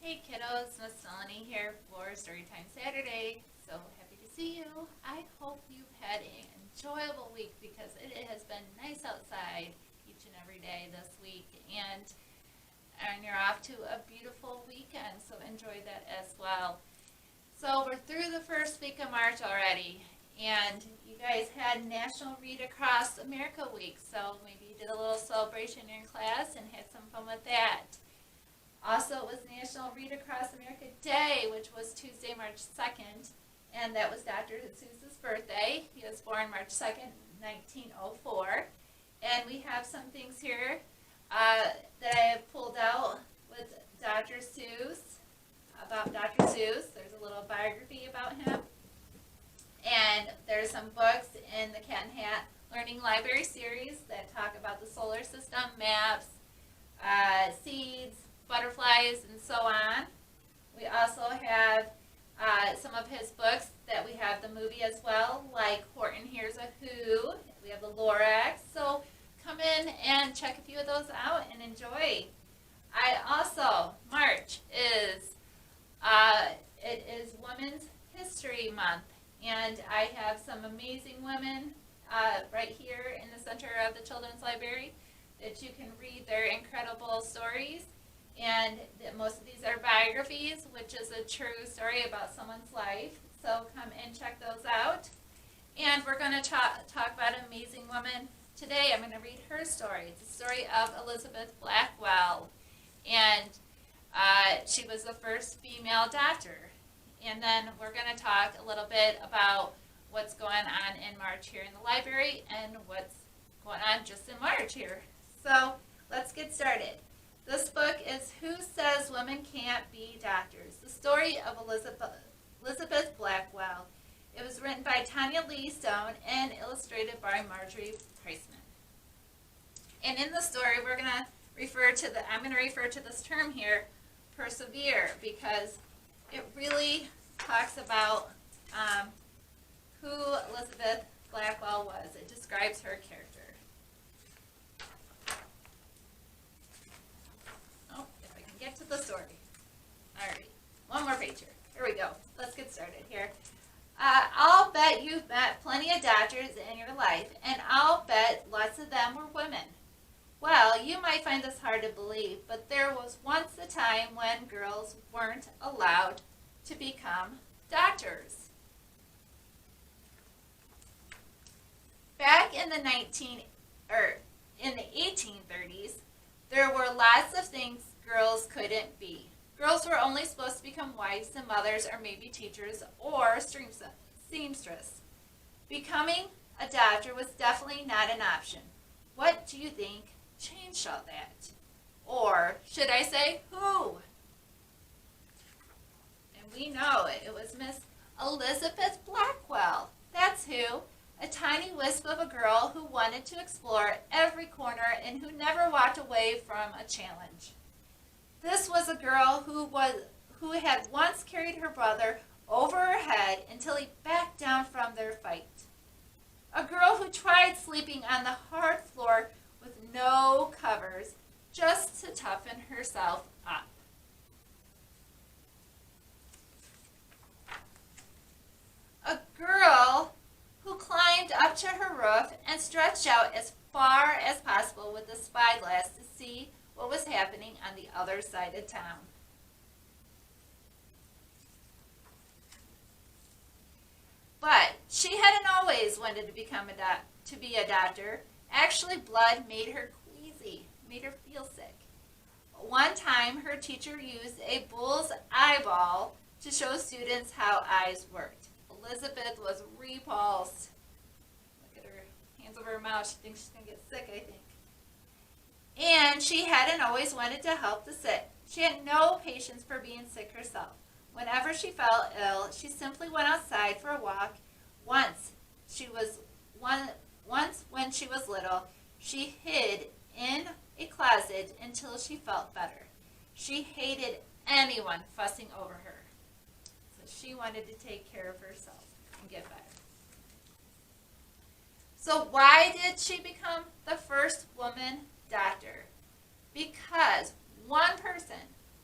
Hey kiddos, Miss Melanie here for Storytime Saturday. So happy to see you. I hope you've had an enjoyable week because it has been nice outside each and every day this week, and you're off to a beautiful weekend, so enjoy that as well. So we're through the first week of March already, and you guys had National Read Across America Week, so maybe you did a little celebration in your class and had some fun with that. Also, it was National Read Across America Day, which was Tuesday, March 2nd, and that was Dr. Seuss's birthday. He was born March 2nd, 1904. And we have some things here that I have pulled out with Dr. Seuss, about Dr. Seuss. There's a little biography about him. And there's some books in the Cat and Hat Learning Library series that talk about the solar system, maps, seeds, butterflies, and so on. We also have some of his books that we have the movie as well, like Horton Hears a Who. We have the Lorax. So come in and check a few of those out and enjoy. March is it is Women's History Month, and I have some amazing women right here in the center of the Children's Library that you can read their incredible stories. And most of these are biographies, which is a true story about someone's life. So come and check those out. And we're going to talk about an amazing woman today. I'm going to read her story. It's the story of Elizabeth Blackwell. And she was the first female doctor. And then we're going to talk a little bit about what's going on in March here in the library and what's going on just in March here. So let's get started. This book is Who Says Women Can't Be Doctors? The story of Elizabeth Blackwell. It was written by Tanya Lee Stone and illustrated by Marjorie Priceman. And in the story, I'm going to refer to this term here, persevere, because it really talks about who Elizabeth Blackwell was. It describes her character. Get to the story. All right, one more page here. Here we go. Let's get started here. I'll bet you've met plenty of doctors in your life, and I'll bet lots of them were women. Well, you might find this hard to believe, but there was once a time when girls weren't allowed to become doctors. Back in the 1830s, there were lots of things girls couldn't be. Girls were only supposed to become wives and mothers, or maybe teachers or seamstress. Becoming a doctor was definitely not an option. What do you think changed all that? Or should I say who? And we know it. It was Miss Elizabeth Blackwell. That's who. A tiny wisp of a girl who wanted to explore every corner and who never walked away from a challenge. This was a girl who had once carried her brother over her head until he backed down from their fight. A girl who tried sleeping on the hard floor with no covers just to toughen herself up. A girl who climbed up to her roof and stretched out as far as possible with a spyglass to see what was happening on the other side of town. But she hadn't always wanted to be a doctor. Actually, blood made her queasy, made her feel sick. One time, her teacher used a bull's eyeball to show students how eyes worked. Elizabeth was repulsed. Look at her hands over her mouth. She thinks she's going to get sick, I think. And she hadn't always wanted to help the sick. She had no patience for being sick herself. Whenever she felt ill, she simply went outside for a walk. Once when she was little, she hid in a closet until she felt better. She hated anyone fussing over her. So she wanted to take care of herself and get better. So why did she become the first woman doctor? Because one person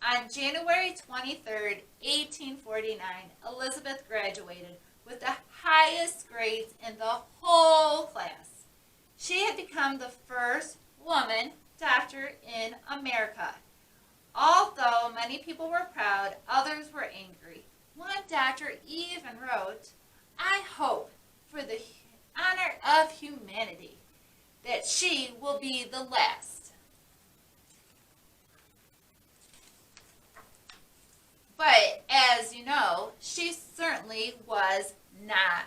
On January 23rd, 1849, Elizabeth graduated with the highest grades in the whole class. She had become the first woman doctor in America. Although many people were proud, others were angry. One doctor even wrote, "I hope, for the honor of humanity, that she will be the last." But as you know, she certainly was not.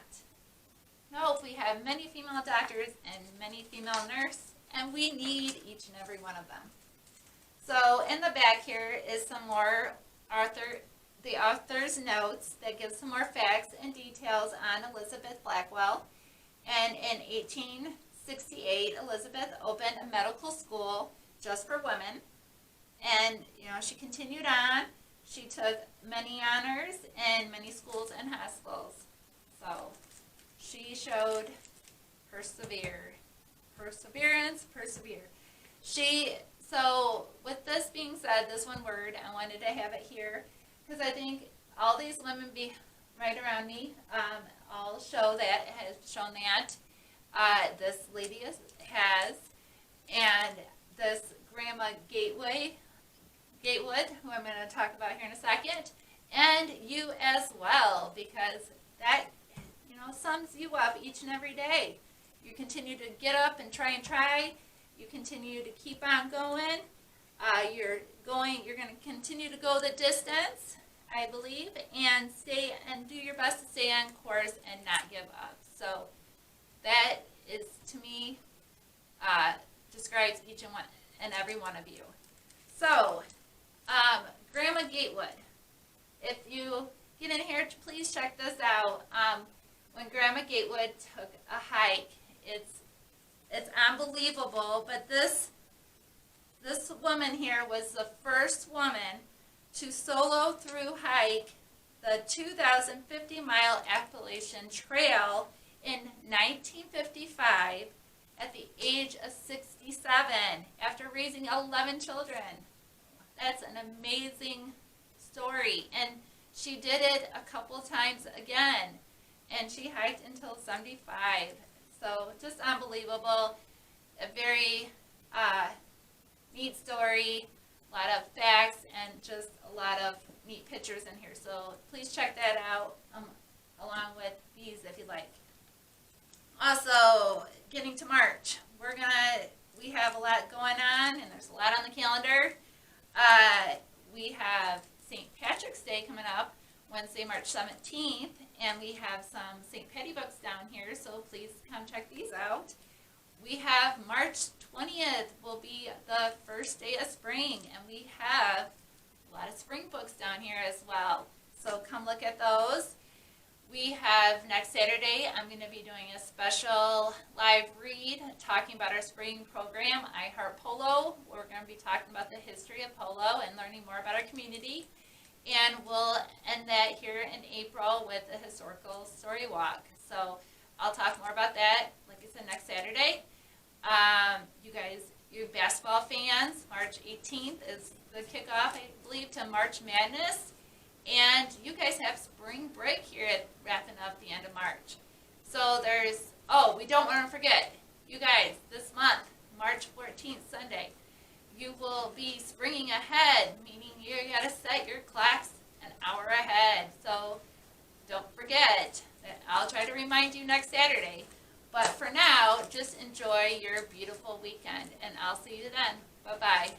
No, we have many female doctors and many female nurses, and we need each and every one of them. So in the back here is some more the author's notes that give some more facts and details on Elizabeth Blackwell. And in 1868, Elizabeth opened a medical school just for women. And, she continued on. She took many honors in many schools and hospitals. So she showed persevere. So with this being said, this one word, I wanted to have it here because I think all these women right around me all show that, has shown that. This lady has, and this Grandma Gatewood, who I'm going to talk about here in a second, and you as well, because that, sums you up each and every day. You continue to get up and try. You continue to keep on going. You're going to continue to go the distance, I believe, and do your best to stay on course and not give up. So that is, to me, describes each and every one of you. So, Grandma Gatewood, if you get in here, please check this out. When Grandma Gatewood took a hike, it's unbelievable, but this woman here was the first woman to solo through hike the 2,050-mile Appalachian Trail in 1955 at the age of 67 after raising 11 children. That's an amazing story, and she did it a couple times again, and she hiked until 75. So just unbelievable. A very neat story, a lot of facts, and just a lot of neat pictures in here. So please check that out along with these if you like. Also, getting to March, we have a lot going on, and there's a lot on the calendar. We have St. Patrick's Day coming up, Wednesday, March 17th, and we have some St. Patty books down here, so please come check these out. We have March 20th will be the first day of spring, and we have a lot of spring books down here as well. So come look at those. We have next Saturday, I'm going to be doing a special live read talking about our spring program, I Heart Polo. We're going to be talking about the history of polo and learning more about our community. And we'll end that here in April with a historical story walk. So I'll talk more about that, like I said, next Saturday. You guys, you basketball fans, March 18th is the kickoff, I believe, to March Madness. And you guys have spring break here at wrapping up the end of March. So we don't want to forget, you guys, this month, March 14th, Sunday, you will be springing ahead, meaning you got to set your clocks an hour ahead. So don't forget that I'll try to remind you next Saturday. But for now, just enjoy your beautiful weekend, and I'll see you then. Bye-bye.